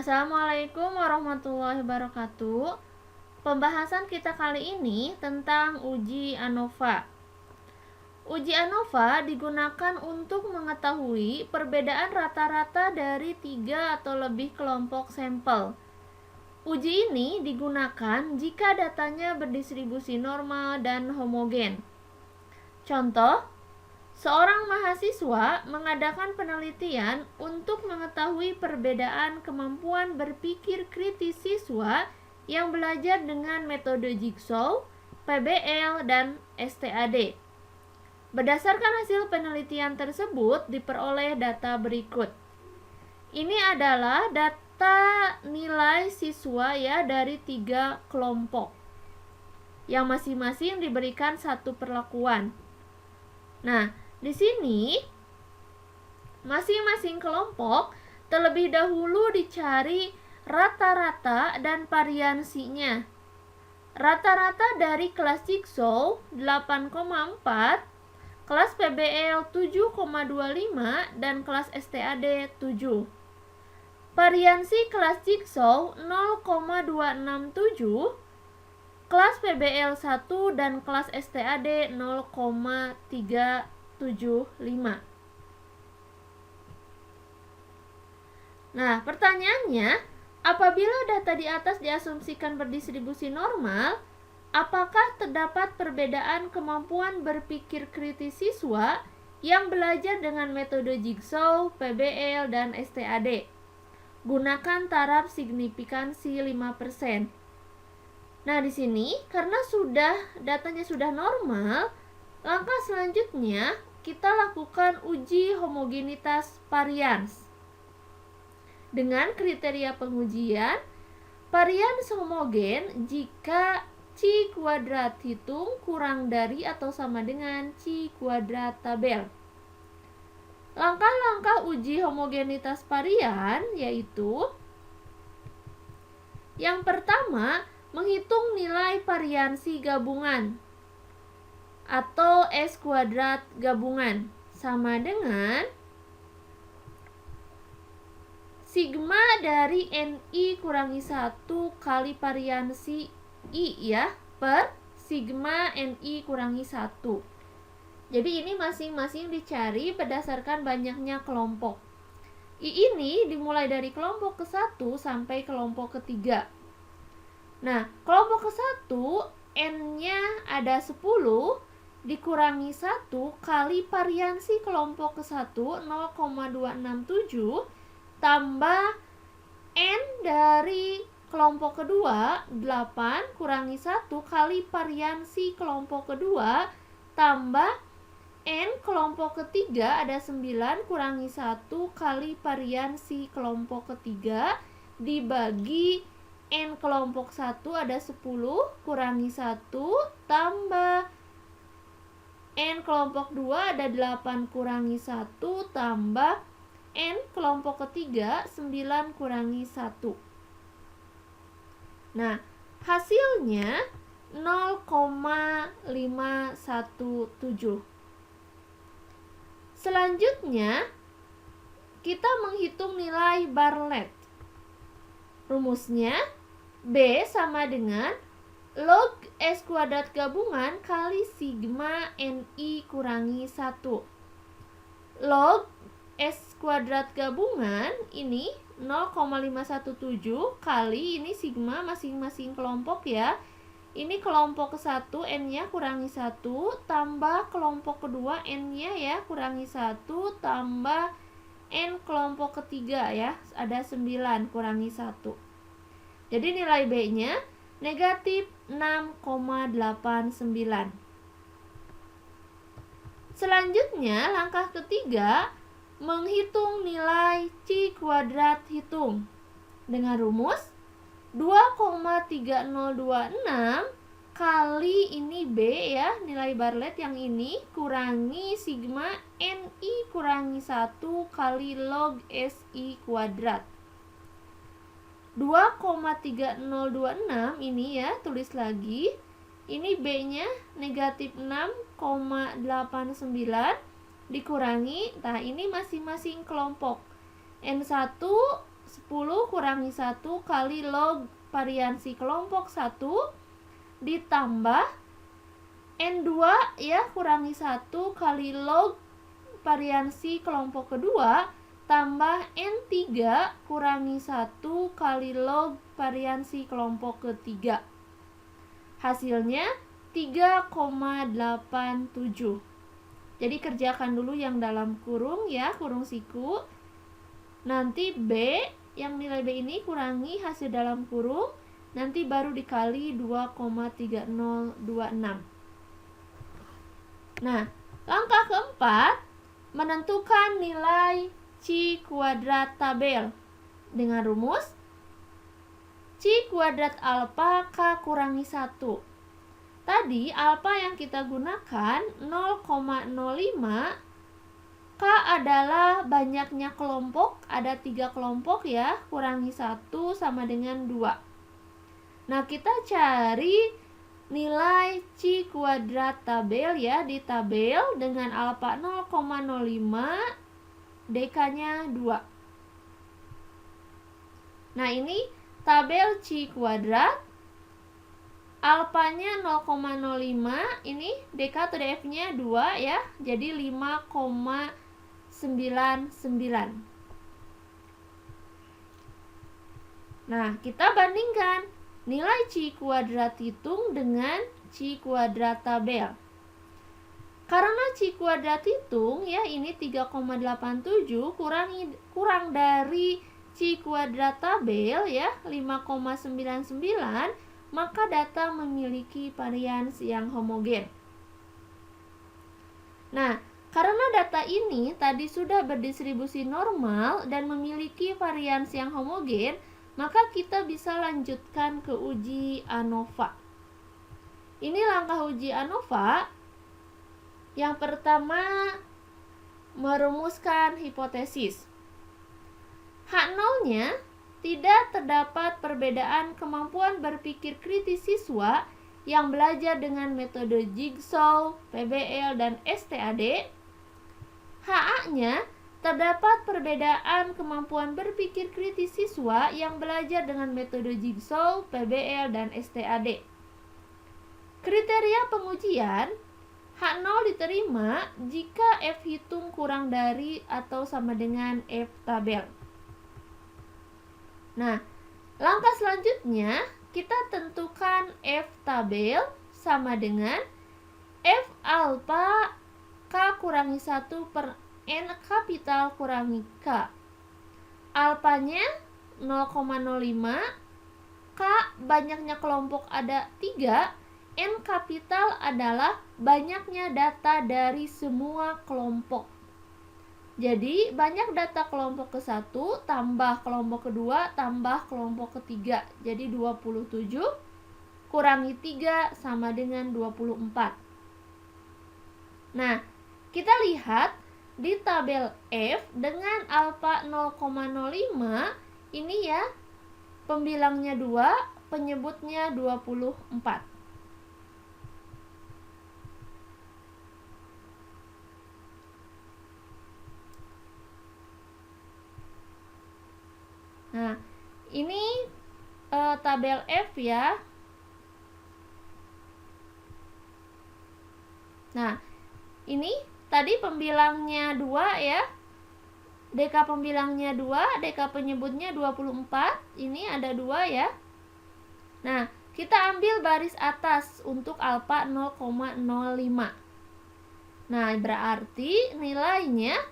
Assalamualaikum warahmatullahi wabarakatuh. Pembahasan kita kali ini tentang uji ANOVA. Uji ANOVA digunakan untuk mengetahui perbedaan rata-rata dari 3 atau lebih kelompok sampel. Uji ini digunakan jika datanya berdistribusi normal dan homogen. Contoh, seorang mahasiswa mengadakan penelitian untuk mengetahui perbedaan kemampuan berpikir kritis siswa yang belajar dengan metode jigsaw, PBL, dan STAD. Berdasarkan hasil penelitian tersebut diperoleh data berikut. Ini adalah data nilai siswa ya dari 3 kelompok yang masing-masing diberikan satu perlakuan. Nah, di sini masing-masing kelompok terlebih dahulu dicari rata-rata dan variansinya. Rata-rata dari kelas jigsaw 8,4, kelas PBL 7,25 dan kelas STAD 7. Variansi kelas jigsaw 0,267, kelas PBL 1 dan kelas STAD 0,375. Nah, pertanyaannya, apabila data di atas diasumsikan berdistribusi normal, apakah terdapat perbedaan kemampuan berpikir kritis siswa yang belajar dengan metode jigsaw, PBL, dan STAD? Gunakan taraf signifikansi 5%. Nah, di sini karena datanya sudah normal, langkah selanjutnya kita lakukan uji homogenitas varians. Dengan kriteria pengujian, varians homogen jika C kuadrat hitung kurang dari atau sama dengan C kuadrat tabel. Langkah-langkah uji homogenitas varian yaitu: yang pertama, menghitung nilai variansi gabungan atau S kuadrat gabungan sama dengan sigma dari NI kurangi 1 kali variansi I ya, per sigma NI kurangi 1. Jadi ini masing-masing dicari berdasarkan banyaknya kelompok. I ini dimulai dari kelompok ke-1 sampai kelompok ke-3. Nah, kelompok ke-1 N-nya ada 10 dikurangi 1 kali variansi kelompok ke-1 0,267 tambah N dari kelompok kedua 8 kurangi 1 kali variansi kelompok kedua tambah N kelompok ketiga ada 9 kurangi 1 kali variansi kelompok ketiga dibagi N kelompok 1 ada 10 kurangi 1 tambah N kelompok 2 ada 8 kurangi 1 tambah N kelompok ketiga 9 kurangi 1. Nah, hasilnya 0,517. Selanjutnya, kita menghitung nilai Bartlett. Rumusnya B sama dengan log S kuadrat gabungan kali sigma NI kurangi 1. Log S kuadrat gabungan ini 0,517 kali ini sigma masing-masing kelompok ya. Ini kelompok ke-1 N-nya kurangi 1 tambah kelompok kedua N-nya ya kurangi 1 tambah N kelompok ketiga ya ada 9 kurangi 1. Jadi nilai B-nya negatif 6,89. Selanjutnya langkah ketiga, menghitung nilai C kuadrat hitung dengan rumus 2,3026 kali ini B ya, nilai Bartlett yang ini kurangi sigma NI kurangi 1 kali log SI kuadrat. 2,3026 ini ya, tulis lagi. Ini B-nya negatif 6,89 dikurangi, nah ini masing-masing kelompok. N1 10 kurangi 1 kali log variansi kelompok 1 ditambah N2 ya kurangi 1 kali log variansi kelompok kedua tambah N3 kurangi 1 kali log variansi kelompok ketiga. Hasilnya 3,87. Jadi kerjakan dulu yang dalam kurung ya, kurung siku. Nanti B, yang nilai B ini kurangi hasil dalam kurung, nanti baru dikali 2,3026. Nah, langkah keempat, menentukan nilai C kuadrat tabel. Dengan rumus C kuadrat alfa K kurangi 1. Tadi alfa yang kita gunakan 0,05, K adalah banyaknya kelompok, ada 3 kelompok ya, kurangi 1 sama dengan 2. Nah, kita cari nilai C kuadrat tabel ya, di tabel dengan alfa 0,05, DK-nya 2. Nah, ini tabel C kuadrat. Alfanya 0,05, ini DK atau DF-nya 2 ya, jadi 5,99. Nah, kita bandingkan nilai C kuadrat hitung dengan C kuadrat tabel. Karena C kuadrat hitung ya, ini 3,87 kurang dari C kuadrat tabel ya, 5,99, maka data memiliki varians yang homogen. Nah, karena data ini tadi sudah berdistribusi normal dan memiliki varians yang homogen, maka kita bisa lanjutkan ke uji ANOVA. Ini langkah uji ANOVA. Yang pertama, merumuskan hipotesis. H0-nya tidak terdapat perbedaan kemampuan berpikir kritis siswa yang belajar dengan metode Jigsaw, PBL, dan STAD. HA-nya terdapat perbedaan kemampuan berpikir kritis siswa yang belajar dengan metode Jigsaw, PBL, dan STAD. Kriteria pengujian, H0 diterima jika F hitung kurang dari atau sama dengan F tabel. Nah, langkah selanjutnya kita tentukan F tabel sama dengan F alfa K kurangi 1 per N kapital kurangi K. Alfanya 0,05, K banyaknya kelompok ada 3, N kapital adalah banyaknya data dari semua kelompok. Jadi, banyak data kelompok ke-1 tambah kelompok kedua tambah kelompok ketiga. Jadi, 27 kurangi 3 sama dengan 24. Nah, kita lihat di tabel F dengan alfa 0,05, ini ya, pembilangnya 2, penyebutnya 24. Nah, ini tabel F ya. Nah, ini tadi pembilangnya 2 ya. DK pembilangnya 2, DK penyebutnya 24. Ini ada 2 ya. Nah, kita ambil baris atas untuk alfa 0,05. Nah, berarti nilainya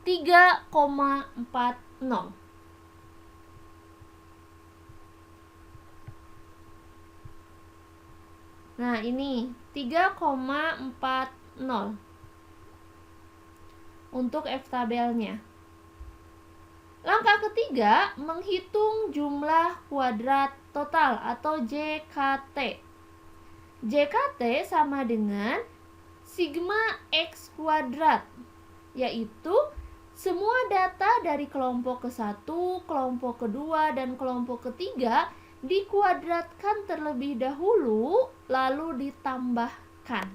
3,40. Nah, ini 3,40 untuk F tabelnya. Langkah ketiga, menghitung jumlah kuadrat total atau JKT. JKT sama dengan sigma X kuadrat, yaitu semua data dari kelompok ke-1, kelompok kedua, dan kelompok ketiga dikuadratkan terlebih dahulu, lalu ditambahkan.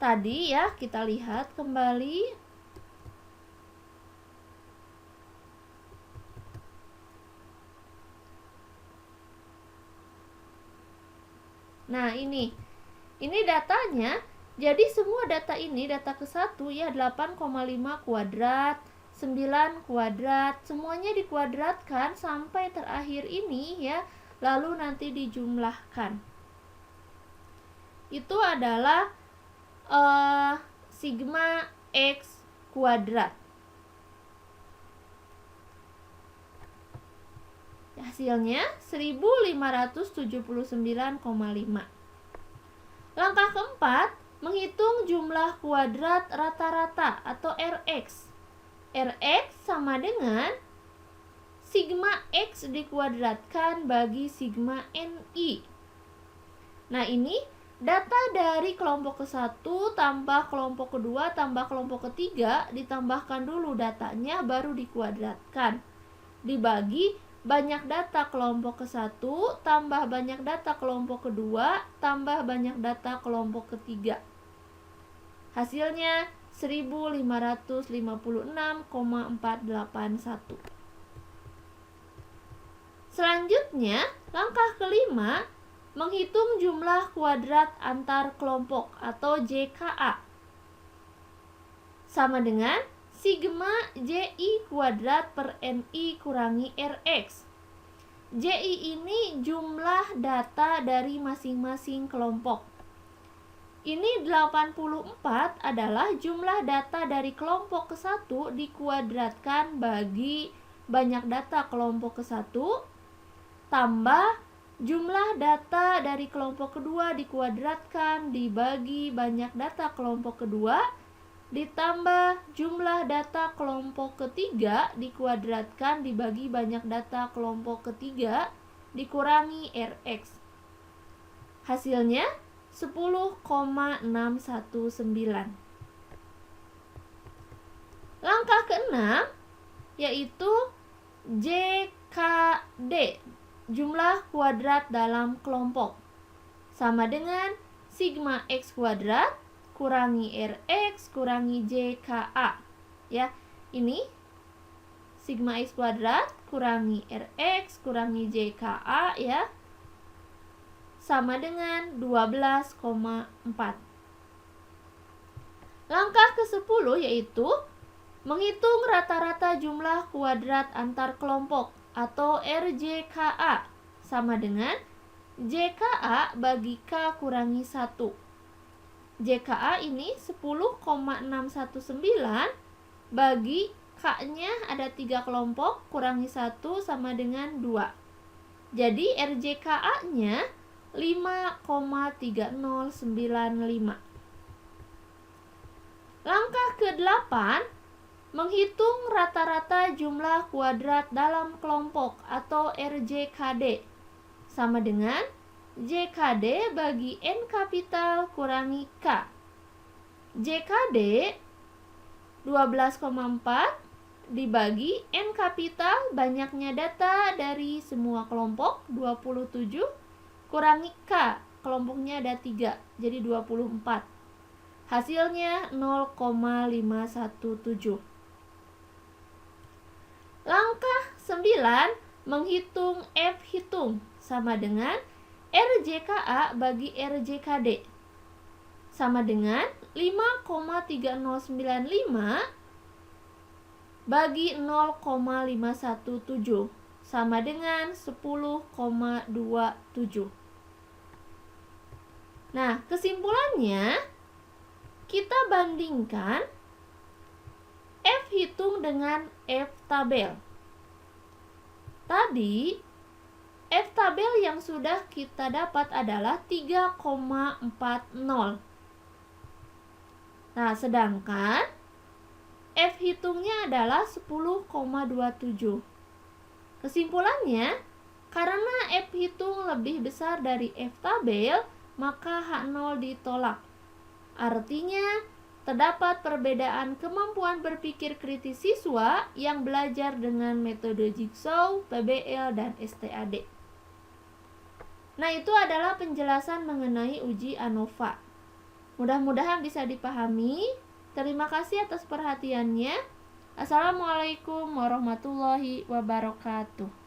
Tadi ya, kita lihat kembali. Nah, ini datanya. Jadi semua data ini, data ke-1 ya 8,5 kuadrat, 9 kuadrat, semuanya dikuadratkan sampai terakhir ini ya, lalu nanti dijumlahkan. Itu adalah sigma X kuadrat. Hasilnya 1579,5. Langkah keempat, menghitung jumlah kuadrat rata-rata atau Rx. Rx sama dengan sigma X dikuadratkan bagi sigma Ni. Nah, ini data dari kelompok ke-1 tambah kelompok kedua tambah kelompok ketiga, ditambahkan dulu datanya baru dikuadratkan. Dibagi banyak data kelompok ke-1 tambah banyak data kelompok kedua tambah banyak data kelompok ketiga. Hasilnya 1556,481. Selanjutnya, langkah kelima, menghitung jumlah kuadrat antar kelompok atau JKA. Sama dengan sigma JI kuadrat per Ni kurangi Rx. JI ini jumlah data dari masing-masing kelompok. Ini 84 adalah jumlah data dari kelompok ke-1 dikuadratkan bagi banyak data kelompok ke-1 tambah jumlah data dari kelompok kedua dikuadratkan dibagi banyak data kelompok kedua ditambah jumlah data kelompok ketiga dikuadratkan dibagi banyak data kelompok ketiga dikurangi Rx. Hasilnya 10,619. Langkah keenam yaitu JKD, jumlah kuadrat dalam kelompok, sama dengan sigma X kuadrat kurangi Rx kurangi JKA. Ya, ini sigma X kuadrat kurangi Rx kurangi JKA ya, sama dengan 12,4. Langkah ke-10 yaitu menghitung rata-rata jumlah kuadrat antar kelompok atau RJKA, sama dengan JKA bagi K kurangi 1. JKA ini 10,619 bagi K-nya ada 3 kelompok kurangi 1 sama dengan 2. Jadi RJKA-nya 5,3095. Langkah ke-8, menghitung rata-rata jumlah kuadrat dalam kelompok atau RJKD, sama dengan JKD bagi N kapital kurangi K. JKD 12,4 dibagi N kapital, banyaknya data dari semua kelompok 27 kurangi K, kelompoknya ada 3, jadi 24. Hasilnya 0,517. Langkah 9, menghitung F hitung, sama dengan RJKA bagi RJKD, sama dengan 5,3095 bagi 0,517, sama dengan 10,27. Nah, kesimpulannya kita bandingkan F hitung dengan F tabel. Tadi F tabel yang sudah kita dapat adalah 3,40. Nah, sedangkan F hitungnya adalah 10,27. Kesimpulannya, karena F hitung lebih besar dari F tabel, maka H0 ditolak. Artinya, terdapat perbedaan kemampuan berpikir kritis siswa yang belajar dengan metode Jigsaw, PBL, dan STAD. Nah, itu adalah penjelasan mengenai uji ANOVA. Mudah-mudahan bisa dipahami. Terima kasih atas perhatiannya. Assalamualaikum warahmatullahi wabarakatuh.